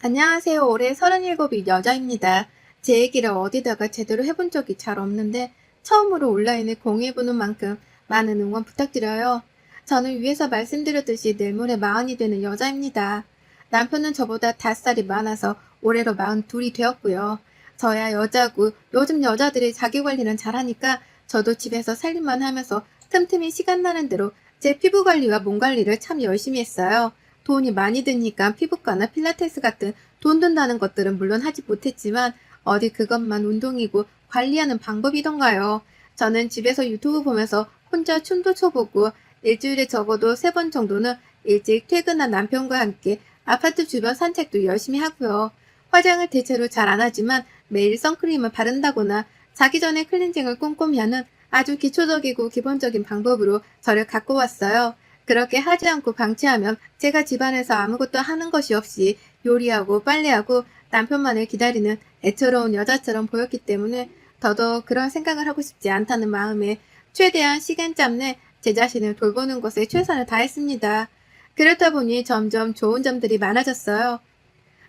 안녕하세요. 올해 37이 여자입니다. 제 얘기를 어디다가 제대로 해본 적이 잘 없는데 처음으로 온라인에 공유해보는 만큼 많은 응원 부탁드려요. 저는 위에서 말씀드렸듯이 내일 모레 40이 되는 여자입니다. 남편은 저보다 5살이 많아서 올해로 42이 되었고요. 저야 여자고 요즘 여자들이 자기관리는 잘하니까 저도 집에서 살림만 하면서 틈틈이 시간 나는 대로 제 피부 관리와 몸 관리를 참 열심히 했어요. 돈이 많이 드니까 피부과나 필라테스 같은 돈 든다는 것들은 물론 하지 못했지만 어디 그것만 운동이고 관리하는 방법이던가요. 저는 집에서 유튜브 보면서 혼자 춤도 춰보고 일주일에 적어도 3번 정도는 일찍 퇴근한 남편과 함께 아파트 주변 산책도 열심히 하고요. 화장을 대체로 잘 안 하지만 매일 선크림을 바른다거나 자기 전에 클렌징을 꼼꼼히 하는 아주 기초적이고 기본적인 방법으로 저를 갖고 왔어요. 그렇게 하지 않고 방치하면 제가 집안에서 아무것도 하는 것이 없이 요리하고 빨래하고 남편만을 기다리는 애처로운 여자처럼 보였기 때문에 더더욱 그런 생각을 하고 싶지 않다는 마음에 최대한 시간짬 내 제 자신을 돌보는 것에 최선을 다했습니다. 그렇다 보니 점점 좋은 점들이 많아졌어요.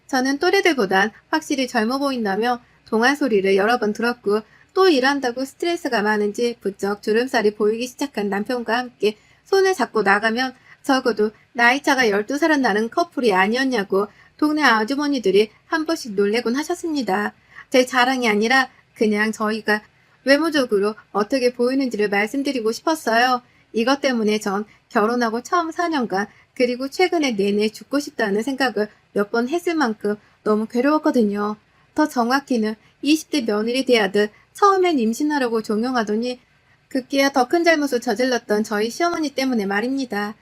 저는 또래들보단 확실히 젊어 보인다며 동안 소리를 여러 번 들었고 또 일한다고 스트레스가 많은지 부쩍 주름살이 보이기 시작한 남편과 함께 손을 잡고 나가면 적어도 나이차가 12살은 나는 커플이 아니었냐고 동네 아주머니들이 한 번씩 놀래곤 하셨습니다. 제 자랑이 아니라 그냥 저희가 외모적으로 어떻게 보이는지를 말씀드리고 싶었어요. 이것 때문에 전 결혼하고 처음 4년간 그리고 최근에 내내 죽고 싶다는 생각을 몇 번 했을 만큼 너무 괴로웠거든요. 더 정확히는 20대 며느리 대하듯 처음엔 임신하려고 종용하더니 급기야 더 큰 잘못을 저질렀던 저희 시어머니 때문에 말입니다.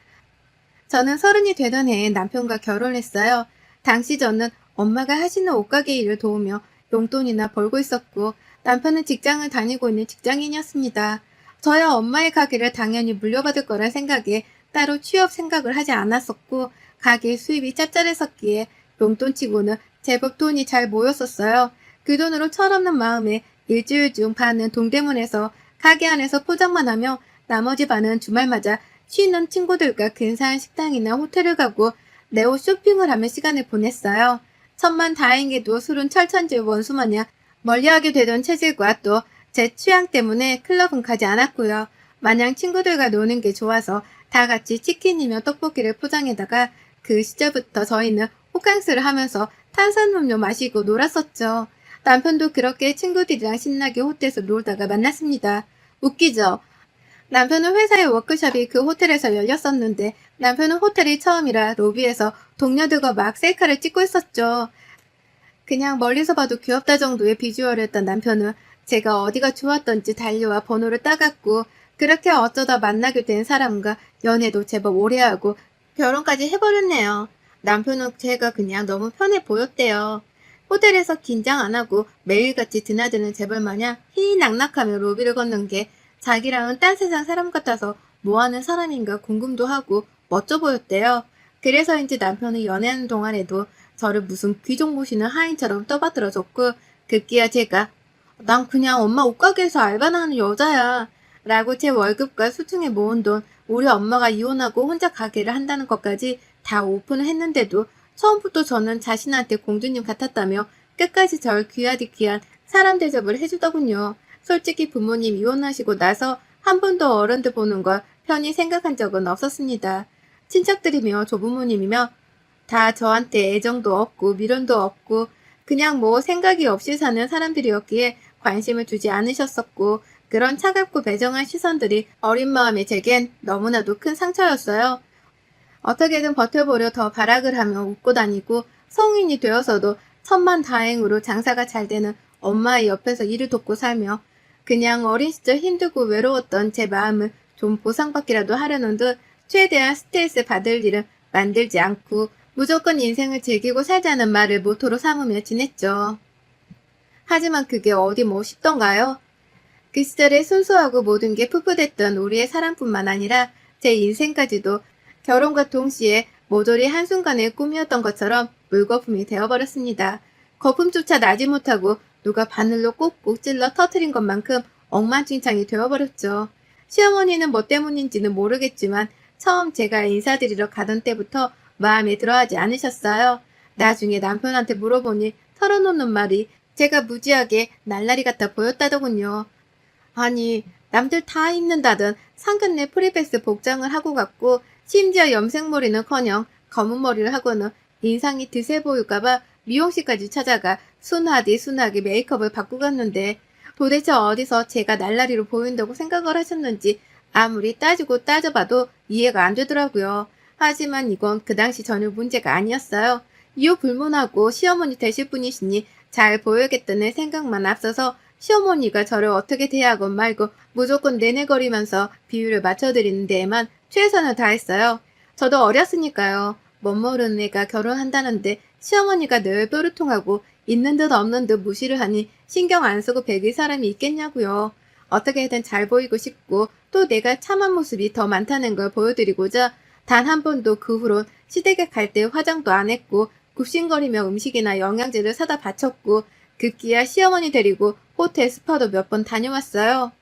저는 30이 되던 해에 남편과 결혼했어요. 당시 저는 엄마가 하시는 옷가게 일을 도우며 용돈이나 벌고 있었고 남편은 직장을 다니고 있는 직장인이었습니다. 저야 엄마의 가게를 당연히 물려받을 거란 생각에 따로 취업 생각을 하지 않았었고 가게 수입이 짭짤했었기에 용돈치고는 제법 돈이 잘 모였었어요. 그 돈으로 철없는 마음에 일주일 중 반은 동대문에서 가게 안에서 포장만 하며 나머지 반은 주말마다 쉬는 친구들과 근사한 식당이나 호텔을 가고 내 옷 쇼핑을 하며 시간을 보냈어요. 천만다행히도 술은 철천지 원수마냥 멀리하게 되던 체질과 또 제 취향 때문에 클럽은 가지 않았고요. 마냥 친구들과 노는 게 좋아서 다 같이 치킨이며 떡볶이를 포장해다가 그 시절부터 저희는 호캉스를 하면서 탄산음료 마시고 놀았었죠. 남편도 그렇게 친구들이랑 신나게 호텔에서 놀다가 만났습니다. 웃기죠? 남편은 회사의 워크숍이 그 호텔에서 열렸었는데 남편은 호텔이 처음이라 로비에서 동료들과 막 셀카를 찍고 있었죠. 그냥 멀리서 봐도 귀엽다 정도의 비주얼이었던 남편은 제가 어디가 좋았던지 달려와 번호를 따갔고 그렇게 어쩌다 만나게 된 사람과 연애도 제법 오래 하고 결혼까지 해버렸네요. 남편은 제가 그냥 너무 편해 보였대요. 호텔에서 긴장 안 하고 매일같이 드나드는 재벌 마냥 희희낙낙하며 로비를 걷는 게 자기랑은 딴 세상 사람 같아서 뭐하는 사람인가 궁금도 하고 멋져 보였대요. 그래서인지 남편은 연애하는 동안에도 저를 무슨 귀족 모시는 하인처럼 떠받들어줬고 급기야 제가 난 그냥 엄마 옷가게에서 알바나 하는 여자야 라고 제 월급과 수중에 모은 돈 우리 엄마가 이혼하고 혼자 가게를 한다는 것까지 다 오픈을 했는데도 처음부터 저는 자신한테 공주님 같았다며 끝까지 절 귀하디 귀한 사람 대접을 해주더군요. 솔직히 부모님 이혼하시고 나서 한 번도 어른들 보는 걸 편히 생각한 적은 없었습니다. 친척들이며 조부모님이며 다 저한테 애정도 없고 미련도 없고 그냥 뭐 생각이 없이 사는 사람들이었기에 관심을 주지 않으셨었고 그런 차갑고 배정한 시선들이 어린 마음의 제겐 너무나도 큰 상처였어요. 어떻게든 버텨보려 더 발악을 하며 웃고 다니고 성인이 되어서도 천만다행으로 장사가 잘 되는 엄마의 옆에서 일을 돕고 살며 그냥 어린 시절 힘들고 외로웠던 제 마음을 좀 보상받기라도 하려는 듯 최대한 스트레스 받을 일은 만들지 않고 무조건 인생을 즐기고 살자는 말을 모토로 삼으며 지냈죠. 하지만 그게 어디 뭐 쉽던가요? 그 시절에 순수하고 모든 게 풋풋했던 우리의 사랑뿐만 아니라 제 인생까지도 결혼과 동시에 모조리 한순간의 꿈이었던 것처럼 물거품이 되어버렸습니다. 거품조차 나지 못하고 누가 바늘로 꼭꼭 찔러 터트린 것만큼 엉망진창이 되어버렸죠. 시어머니는 뭐 때문인지는 모르겠지만 처음 제가 인사드리러 가던 때부터 마음에 들어하지 않으셨어요. 나중에 남편한테 물어보니 털어놓는 말이 제가 무지하게 날라리 같아 보였다더군요. 아니, 남들 다 입는다던 상견례 프리패스 복장을 하고 갔고 심지어 염색머리는커녕 검은 머리를 하고는 인상이 드세 보일까봐 미용실까지 찾아가 순하게 메이크업을 받고 갔는데 도대체 어디서 제가 날라리로 보인다고 생각을 하셨는지 아무리 따지고 따져봐도 이해가 안 되더라고요. 하지만 이건 그 당시 전혀 문제가 아니었어요. 이후 불문하고 시어머니 되실 분이시니 잘 보여야겠다는 생각만 앞서서 시어머니가 저를 어떻게 대하건 말고 무조건 내내거리면서 비율을 맞춰드리는 데에만 최선을 다했어요. 저도 어렸으니까요. 멋모르는 애가 결혼한다는데 시어머니가 늘 뾰루통하고 있는 듯 없는 듯 무시를 하니 신경 안 쓰고 배길 사람이 있겠냐고요. 어떻게든 잘 보이고 싶고 또 내가 참한 모습이 더 많다는 걸 보여드리고자 단 한 번도 그 후론 시댁에 갈 때 화장도 안 했고 굽신거리며 음식이나 영양제를 사다 바쳤고 급기야 시어머니 데리고 호텔 스파도 몇 번 다녀왔어요.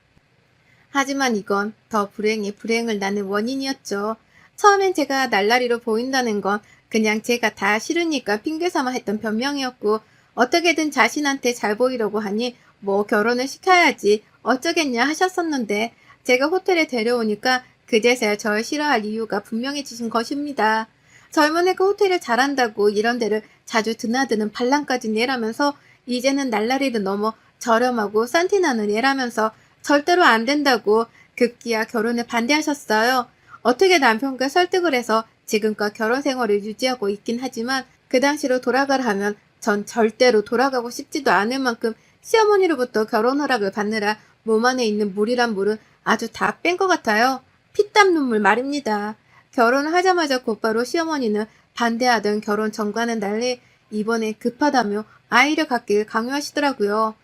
하지만 이건 더 불행에 불행을 낳는 원인이었죠. 처음엔 제가 날라리로 보인다는 건 그냥 제가 다 싫으니까 핑계삼아 했던 변명이었고 어떻게든 자신한테 잘 보이려고 하니 뭐 결혼을 시켜야지 어쩌겠냐 하셨었는데 제가 호텔에 데려오니까 그제서야 절 싫어할 이유가 분명해지신 것입니다. 젊은 애가 호텔을 잘한다고 이런 데를 자주 드나드는 반란까지 내라면서 이제는 날라리를 넘어 저렴하고 산티나는 애라면서 절대로 안 된다고 급기야 결혼에 반대하셨어요. 어떻게 남편과 설득을 해서 지금껏 결혼 생활을 유지하고 있긴 하지만 그 당시로 돌아가라 하면 전 절대로 돌아가고 싶지도 않을 만큼 시어머니로부터 결혼 허락을 받느라 몸 안에 있는 물이란 물은 아주 다 뺀 것 같아요. 피땀 눈물 말입니다. 결혼을 하자마자 곧바로 시어머니는 반대하던 결혼 전과는 달리 이번에 급하다며 아이를 갖길 강요하시더라고요.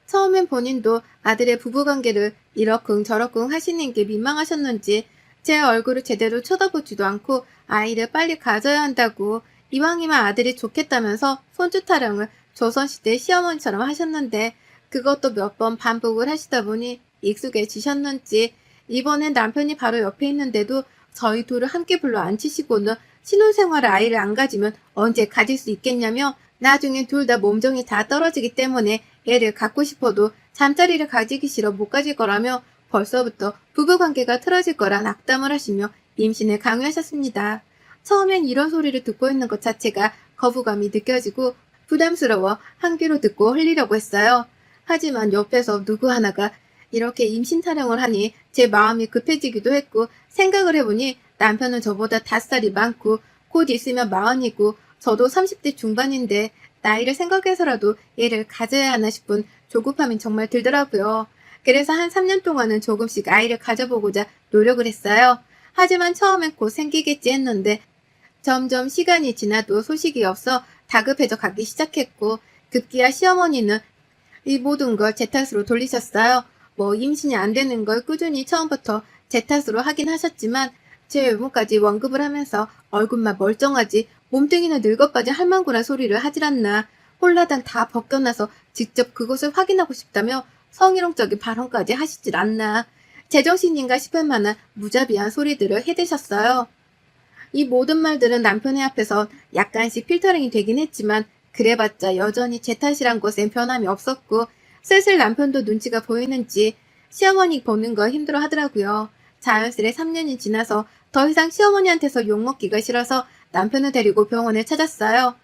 처음엔 본인도 아들의 부부관계를 이러쿵 저러쿵 하시는 게 민망하셨는지 제 얼굴을 제대로 쳐다보지도 않고 아이를 빨리 가져야 한다고 이왕이면 아들이 좋겠다면서 손주 타령을 조선시대 시어머니처럼 하셨는데 그것도 몇 번 반복을 하시다 보니 익숙해지셨는지 이번엔 남편이 바로 옆에 있는데도 저희 둘을 함께 불러 앉히시고는 신혼생활에 아이를 안 가지면 언제 가질 수 있겠냐며 나중에 둘 다 몸종이 다 떨어지기 때문에 애를 갖고 싶어도 잠자리를 가지기 싫어 못 가질 거라며 벌써부터 부부관계가 틀어질 거란 악담을 하시며 임신을 강요하셨습니다. 처음엔 이런 소리를 듣고 있는 것 자체가 거부감이 느껴지고 부담스러워 한 귀로 듣고 흘리려고 했어요. 하지만 옆에서 누구 하나가 이렇게 임신 타령을 하니 제 마음이 급해지기도 했고 생각을 해보니 남편은 저보다 5살이 많고 곧 있으면 40이고 저도 30대 중반인데 나이를 생각해서라도 애를 가져야 하나 싶은 조급함이 정말 들더라고요. 그래서 한 3년 동안은 조금씩 아이를 가져보고자 노력을 했어요. 하지만 처음엔 곧 생기겠지 했는데 점점 시간이 지나도 소식이 없어 다급해져 가기 시작했고 급기야 시어머니는 이 모든 걸 제 탓으로 돌리셨어요. 뭐 임신이 안 되는 걸 꾸준히 처음부터 제 탓으로 하긴 하셨지만 제 외모까지 언급을 하면서 얼굴만 멀쩡하지 몸뚱이는 늙어빠진 할망구란 소리를 하질 않나 홀라당 다 벗겨나서 직접 그것을 확인하고 싶다며 성희롱적인 발언까지 하시질 않나 제정신인가 싶을 만한 무자비한 소리들을 해대셨어요. 이 모든 말들은 남편의 앞에선 약간씩 필터링이 되긴 했지만 그래봤자 여전히 제 탓이란 것엔 변함이 없었고 슬슬 남편도 눈치가 보이는지 시어머니 보는 거 힘들어 하더라고요. 자연스레 3년이 지나서 더 이상 시어머니한테서 욕먹기가 싫어서 남편을 데리고 병원을 찾았어요.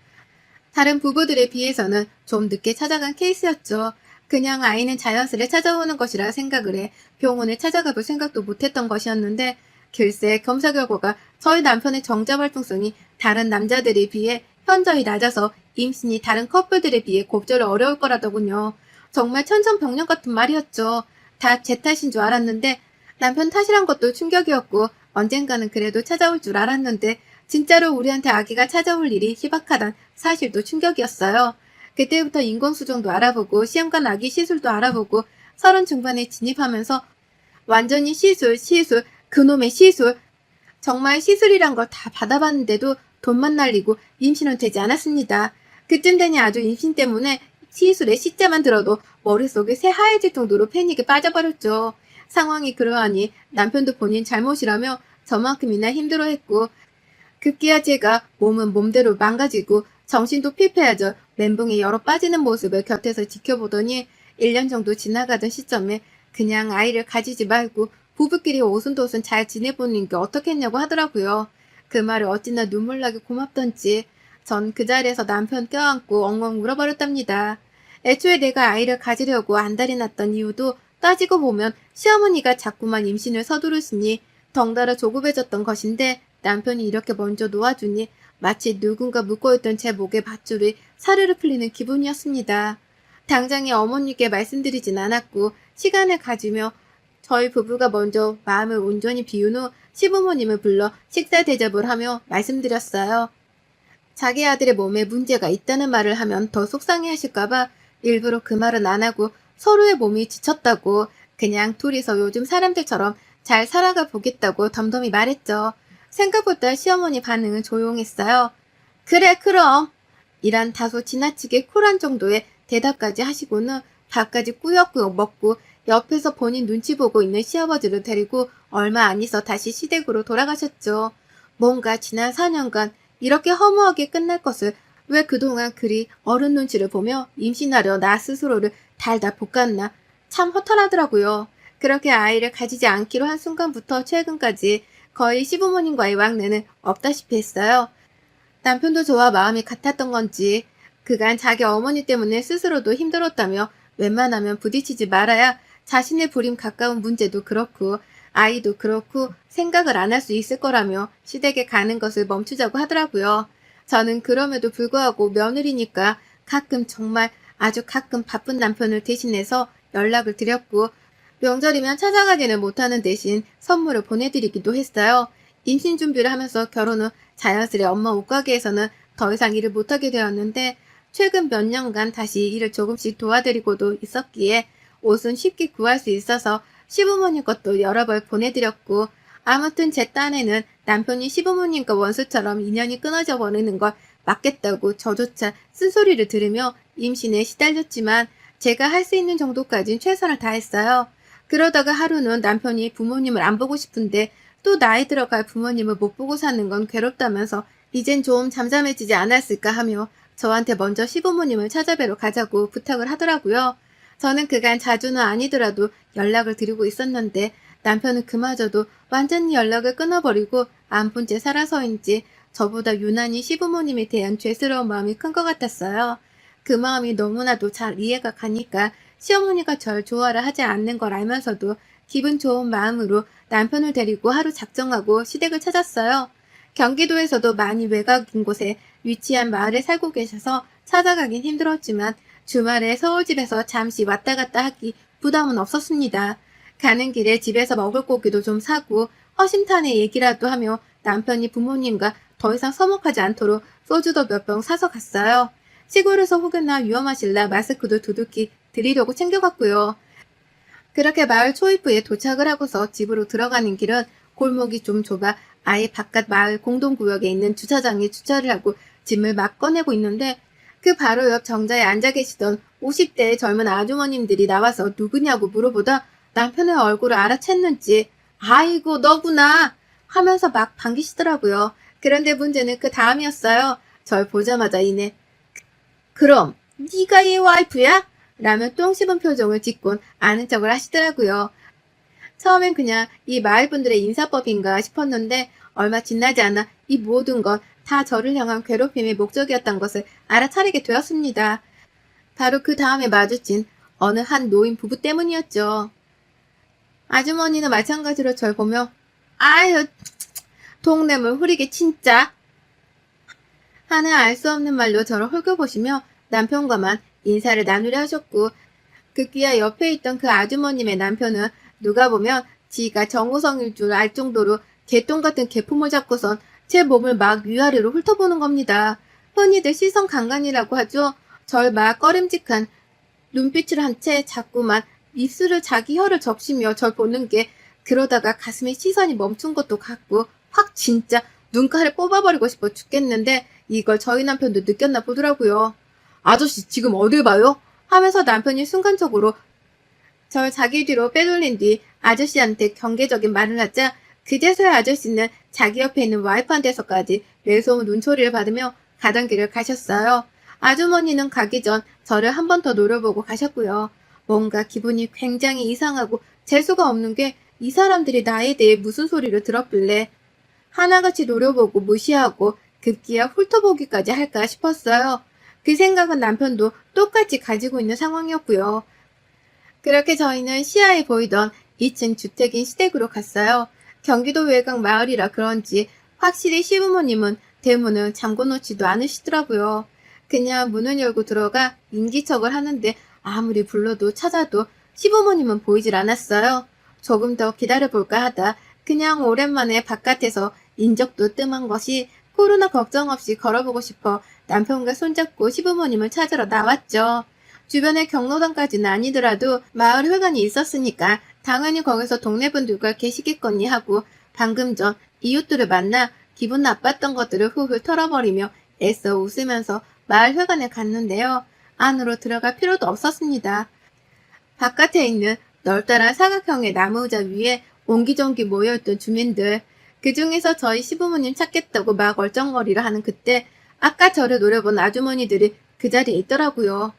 다른 부부들에 비해서는 좀 늦게 찾아간 케이스였죠. 그냥 아이는 자연스레 찾아오는 것이라 생각을 해 병원을 찾아가 볼 생각도 못했던 것이었는데 글쎄 검사 결과가 저희 남편의 정자 활동성이 다른 남자들에 비해 현저히 낮아서 임신이 다른 커플들에 비해 곱절 어려울 거라더군요. 정말 천천병력 같은 말이었죠. 다 제 탓인 줄 알았는데 남편 탓이란 것도 충격이었고 언젠가는 그래도 찾아올 줄 알았는데 진짜로 우리한테 아기가 찾아올 일이 희박하단 사실도 충격이었어요. 그때부터 인공수정도 알아보고 시험관 아기 시술도 알아보고 30 중반에 진입하면서 완전히 시술, 그놈의 시술. 정말 시술이란 걸 다 받아봤는데도 돈만 날리고 임신은 되지 않았습니다. 그쯤 되니 아주 임신 때문에 시술에 시자만 들어도 머릿속에 새하얘질 정도로 패닉에 빠져버렸죠. 상황이 그러하니 남편도 본인 잘못이라며 저만큼이나 힘들어했고 급기야 제가 몸은 몸대로 망가지고 정신도 피폐하죠. 멘붕에 열어 빠지는 모습을 곁에서 지켜보더니 1년 정도 지나가던 시점에 그냥 아이를 가지지 말고 부부끼리 오순도순 잘 지내보는 게 어떻겠냐고 하더라고요. 그 말을 어찌나 눈물나게 고맙던지 전 그 자리에서 남편 껴안고 엉엉 울어버렸답니다. 애초에 내가 아이를 가지려고 안달이 났던 이유도 따지고 보면 시어머니가 자꾸만 임신을 서두르시니 덩달아 조급해졌던 것인데 남편이 이렇게 먼저 놓아주니 마치 누군가 묶어있던 제 목의 밧줄이 사르르 풀리는 기분이었습니다. 당장에 어머니께 말씀드리진 않았고 시간을 가지며 저희 부부가 먼저 마음을 온전히 비운 후 시부모님을 불러 식사 대접을 하며 말씀드렸어요. 자기 아들의 몸에 문제가 있다는 말을 하면 더 속상해 하실까봐 일부러 그 말은 안 하고 서로의 몸이 지쳤다고 그냥 둘이서 요즘 사람들처럼 잘 살아가 보겠다고 덤덤히 말했죠. 생각보다 시어머니 반응은 조용했어요. 그래 그럼 이란 다소 지나치게 쿨한 정도의 대답까지 하시고는 밥까지 꾸역꾸역 먹고 옆에서 본인 눈치 보고 있는 시아버지를 데리고 얼마 안 있어 다시 시댁으로 돌아가셨죠. 뭔가 지난 4년간 이렇게 허무하게 끝날 것을 왜 그동안 그리 어른 눈치를 보며 임신하려 나 스스로를 달다 볶았나 참 허탈하더라고요. 그렇게 아이를 가지지 않기로 한 순간부터 최근까지 거의 시부모님과의 왕래는 없다시피 했어요. 남편도 저와 마음이 같았던 건지 그간 자기 어머니 때문에 스스로도 힘들었다며 웬만하면 부딪히지 말아야 자신의 불임 가까운 문제도 그렇고 아이도 그렇고 생각을 안 할 수 있을 거라며 시댁에 가는 것을 멈추자고 하더라고요. 저는 그럼에도 불구하고 며느리니까 가끔 정말 아주 가끔 바쁜 남편을 대신해서 연락을 드렸고 명절이면 찾아가지는 못하는 대신 선물을 보내드리기도 했어요. 임신 준비를 하면서 결혼 후 자연스레 엄마 옷가게에서는 더 이상 일을 못하게 되었는데 최근 몇 년간 다시 일을 조금씩 도와드리고도 있었기에 옷은 쉽게 구할 수 있어서 시부모님 것도 여러 벌 보내드렸고 아무튼 제 딴에는 남편이 시부모님과 원수처럼 인연이 끊어져 버리는 걸 막겠다고 저조차 쓴소리를 들으며 임신에 시달렸지만 제가 할 수 있는 정도까진 최선을 다했어요. 그러다가 하루는 남편이 부모님을 안 보고 싶은데 또 나이 들어갈 부모님을 못 보고 사는 건 괴롭다면서 이젠 좀 잠잠해지지 않았을까 하며 저한테 먼저 시부모님을 찾아뵈러 가자고 부탁을 하더라고요. 저는 그간 자주는 아니더라도 연락을 드리고 있었는데 남편은 그마저도 완전히 연락을 끊어버리고 안 본 채 살아서인지 저보다 유난히 시부모님에 대한 죄스러운 마음이 큰 것 같았어요. 그 마음이 너무나도 잘 이해가 가니까 시어머니가 절 좋아를 하지 않는 걸 알면서도 기분 좋은 마음으로 남편을 데리고 하루 작정하고 시댁을 찾았어요. 경기도에서도 많이 외곽인 곳에 위치한 마을에 살고 계셔서 찾아가긴 힘들었지만 주말에 서울집에서 잠시 왔다 갔다 하기 부담은 없었습니다. 가는 길에 집에서 먹을 고기도 좀 사고 허심탄회 얘기라도 하며 남편이 부모님과 더 이상 서먹하지 않도록 소주도 몇 병 사서 갔어요. 시골에서 혹여나 위험하실라 마스크도 두둑히 드리려고 챙겨갔고요. 그렇게 마을 초입부에 도착을 하고서 집으로 들어가는 길은 골목이 좀 좁아 아예 바깥 마을 공동구역에 있는 주차장에 주차를 하고 짐을 막 꺼내고 있는데 그 바로 옆 정자에 앉아 계시던 50대의 젊은 아주머님들이 나와서 누구냐고 물어보다 남편의 얼굴을 알아챘는지 아이고 너구나 하면서 막 반기시더라고요. 그런데 문제는 그 다음이었어요. 절 보자마자 이내 그럼 네가 얘 와이프야? 라며 똥 씹은 표정을 짓곤 아는 척을 하시더라고요. 처음엔 그냥 이 마을분들의 인사법인가 싶었는데 얼마 지나지 않아 이 모든 건 다 저를 향한 괴롭힘의 목적이었던 것을 알아차리게 되었습니다. 바로 그 다음에 마주친 어느 한 노인 부부 때문이었죠. 아주머니는 마찬가지로 절 보며 아유 동네물 흐리게 진짜 하는 알 수 없는 말로 저를 홀겨보시며 남편과만 인사를 나누려 하셨고 급기야 옆에 있던 그 아주머님의 남편은 누가 보면 지가 정우성일 줄 알 정도로 개똥 같은 개품을 잡고선 제 몸을 막 위아래로 훑어보는 겁니다. 흔히들 시선 강간이라고 하죠. 절 막 꺼림직한 눈빛을 한 채 자꾸만 입술을 자기 혀를 적시며 절 보는 게 그러다가 가슴에 시선이 멈춘 것도 같고 확 진짜 눈깔을 뽑아버리고 싶어 죽겠는데 이걸 저희 남편도 느꼈나 보더라고요. 아저씨 지금 어딜 봐요? 하면서 남편이 순간적으로 절 자기 뒤로 빼돌린 뒤 아저씨한테 경계적인 말을 하자 그제서야 아저씨는 자기 옆에 있는 와이프한테서까지 매서운 눈초리를 받으며 가던 길을 가셨어요. 아주머니는 가기 전 저를 한 번 더 노려보고 가셨고요. 뭔가 기분이 굉장히 이상하고 재수가 없는 게 이 사람들이 나에 대해 무슨 소리를 들었길래 하나같이 노려보고 무시하고 급기야 훑어보기까지 할까 싶었어요. 그 생각은 남편도 똑같이 가지고 있는 상황이었고요. 그렇게 저희는 시야에 보이던 2층 주택인 시댁으로 갔어요. 경기도 외곽 마을이라 그런지 확실히 시부모님은 대문을 잠궈놓지도 않으시더라고요. 그냥 문을 열고 들어가 인기척을 하는데 아무리 불러도 찾아도 시부모님은 보이질 않았어요. 조금 더 기다려볼까 하다 그냥 오랜만에 바깥에서 인적도 뜸한 것이 코로나 걱정 없이 걸어보고 싶어 남편과 손잡고 시부모님을 찾으러 나왔죠. 주변에 경로당까지는 아니더라도 마을 회관이 있었으니까 당연히 거기서 동네 분들과 계시겠거니 하고 방금 전 이웃들을 만나 기분 나빴던 것들을 훌훌 털어버리며 애써 웃으면서 마을 회관에 갔는데요. 안으로 들어갈 필요도 없었습니다. 바깥에 있는 넓다란 사각형의 나무 의자 위에 옹기종기 모여있던 주민들, 그 중에서 저희 시부모님 찾겠다고 막 얼쩡거리려 하는 그때 아까 저를 노려본 아주머니들이 그 자리에 있더라고요.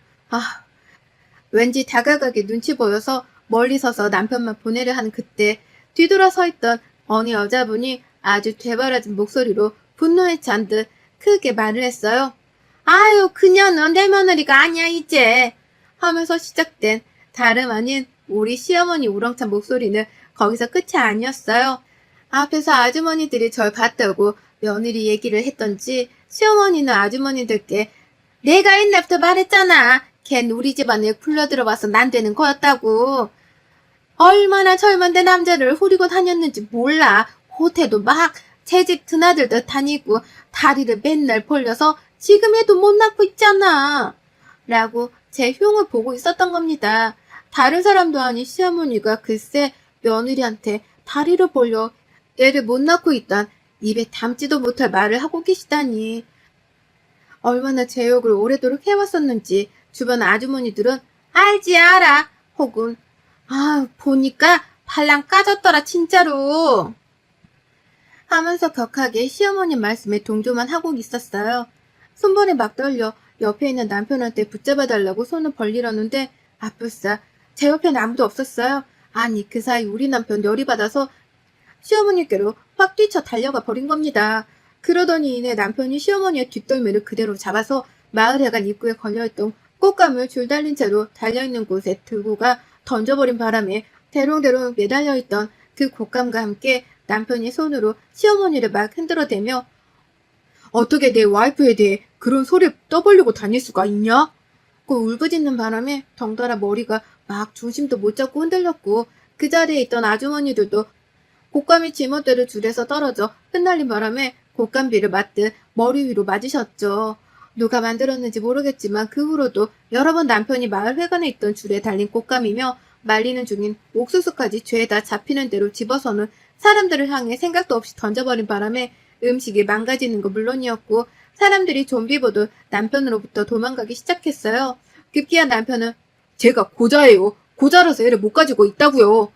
왠지 다가가게 눈치 보여서 멀리 서서 남편만 보내려 하는 그때 뒤돌아 서 있던 어느 여자분이 아주 되바라진 목소리로 분노에 찬 듯 크게 말을 했어요. 아유, 그녀는 내 며느리가 아니야 이제 하면서 시작된 다름 아닌 우리 시어머니 우렁찬 목소리는 거기서 끝이 아니었어요. 앞에서 아주머니들이 절 봤다고 며느리 얘기를 했던지 시어머니는 아주머니들께 내가 옛날부터 말했잖아. 걘 우리 집안에 굴러들어와서 난 되는 거였다고. 얼마나 젊은데 남자를 후리고 다녔는지 몰라. 호텔도 막 새집 드나들듯 다니고 다리를 맨날 벌려서 지금 애도 못 낳고 있잖아. 라고 제 흉을 보고 있었던 겁니다. 다른 사람도 아닌 시어머니가 글쎄 며느리한테 다리를 벌려 애를 못 낳고 있단 입에 담지도 못할 말을 하고 계시다니. 얼마나 제 욕을 오래도록 해왔었는지 주변 아주머니들은 알지 알아 혹은 보니까 발랑 까졌더라 진짜로 하면서 격하게 시어머니 말씀에 동조만 하고 있었어요. 손발이 막 떨려 옆에 있는 남편한테 붙잡아달라고 손을 벌리려는데 아뿔싸 제 옆에는 아무도 없었어요. 아니 그 사이 우리 남편 열이 받아서 시어머니께로 확 뛰쳐 달려가 버린 겁니다. 그러더니 이내 남편이 시어머니의 뒷덜미를 그대로 잡아서 마을 회관 입구에 걸려있던 꽃감을 줄 달린 채로 달려있는 곳에 들고 가 던져버린 바람에 대롱대롱 매달려있던 그 꽃감과 함께 남편이 손으로 시어머니를 막 흔들어대며 어떻게 내 와이프에 대해 그런 소리를 떠벌리고 다닐 수가 있냐? 그 울부짖는 바람에 덩달아 머리가 막 중심도 못 잡고 흔들렸고 그 자리에 있던 아주머니들도 곶감이 지멋대로 줄에서 떨어져 흩날린 바람에 곶감비를 맞듯 머리 위로 맞으셨죠. 누가 만들었는지 모르겠지만 그 후로도 여러 번 남편이 마을 회관에 있던 줄에 달린 곶감이며 말리는 중인 옥수수까지 죄에다 잡히는 대로 집어서는 사람들을 향해 생각도 없이 던져버린 바람에 음식이 망가지는 거 물론이었고 사람들이 좀비 보듯 남편으로부터 도망가기 시작했어요. 급기야 남편은 제가 고자예요. 고자라서 애를 못 가지고 있다고요.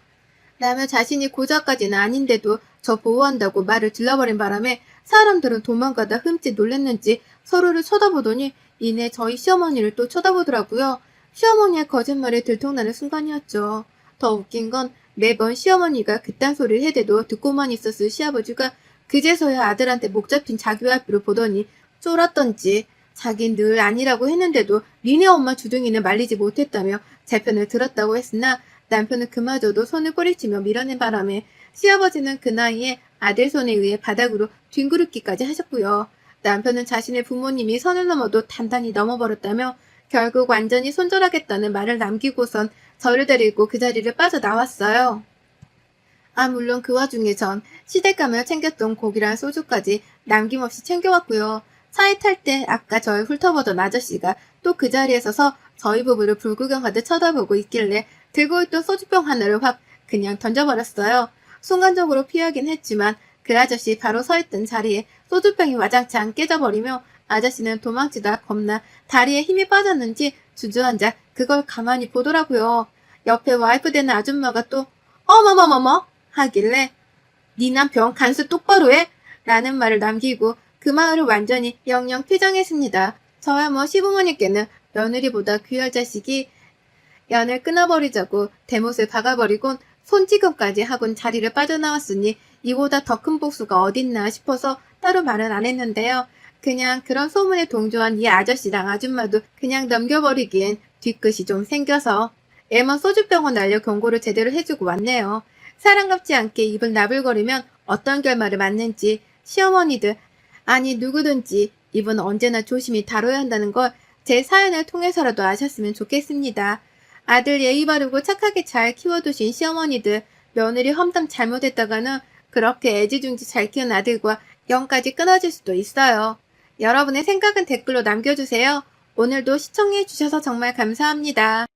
라며 자신이 고자까지는 아닌데도 저 보호한다고 말을 질러버린 바람에 사람들은 도망가다 흠칫 놀랐는지 서로를 쳐다보더니 이내 저희 시어머니를 또 쳐다보더라고요. 시어머니의 거짓말에 들통나는 순간이었죠. 더 웃긴 건 매번 시어머니가 그딴 소리를 해대도 듣고만 있었을 시아버지가 그제서야 아들한테 목 잡힌 자기 와이프를 보더니 쫄았던지 자긴 늘 아니라고 했는데도 니네 엄마 주둥이는 말리지 못했다며 제 편을 들었다고 했으나 남편은 그마저도 손을 꼬리치며 밀어낸 바람에 시아버지는 그 나이에 아들 손에 의해 바닥으로 뒹구르기까지 하셨고요. 남편은 자신의 부모님이 선을 넘어도 단단히 넘어버렸다며 결국 완전히 손절하겠다는 말을 남기고선 저를 데리고 그 자리를 빠져나왔어요. 물론 그 와중에 전 시댁가며 챙겼던 고기랑 소주까지 남김없이 챙겨왔고요. 차에 탈 때 아까 저를 훑어보던 아저씨가 또 그 자리에 서서 저희 부부를 불구경하듯 쳐다보고 있길래 들고 있던 소주병 하나를 확 그냥 던져버렸어요. 순간적으로 피하긴 했지만 그 아저씨 바로 서 있던 자리에 소주병이 와장창 깨져버리며 아저씨는 도망치다 겁나 다리에 힘이 빠졌는지 주저앉아 그걸 가만히 보더라고요. 옆에 와이프 되는 아줌마가 또 어머머머머 하길래 네 남편 간수 똑바로 해? 라는 말을 남기고 그 마을을 완전히 영영 퇴장했습니다. 저야 뭐 시부모님께는 며느리보다 귀할 자식이 연을 끊어버리자고 대못을 박아버리곤 손찌검까지 하곤 자리를 빠져나왔으니 이보다 더 큰 복수가 어딨나 싶어서 따로 말은 안 했는데요. 그냥 그런 소문에 동조한 이 아저씨랑 아줌마도 그냥 넘겨버리기엔 뒤끝이 좀 생겨서 애먼 소주병원 날려 경고를 제대로 해주고 왔네요. 사랑답지 않게 입을 나불거리면 어떤 결말을 맞는지 시어머니들 아니 누구든지 입은 언제나 조심히 다뤄야 한다는 걸 제 사연을 통해서라도 아셨으면 좋겠습니다. 아들 예의 바르고 착하게 잘 키워두신 시어머니들, 며느리 험담 잘못했다가는 그렇게 애지중지 잘 키운 아들과 영까지 끊어질 수도 있어요. 여러분의 생각은 댓글로 남겨주세요. 오늘도 시청해주셔서 정말 감사합니다.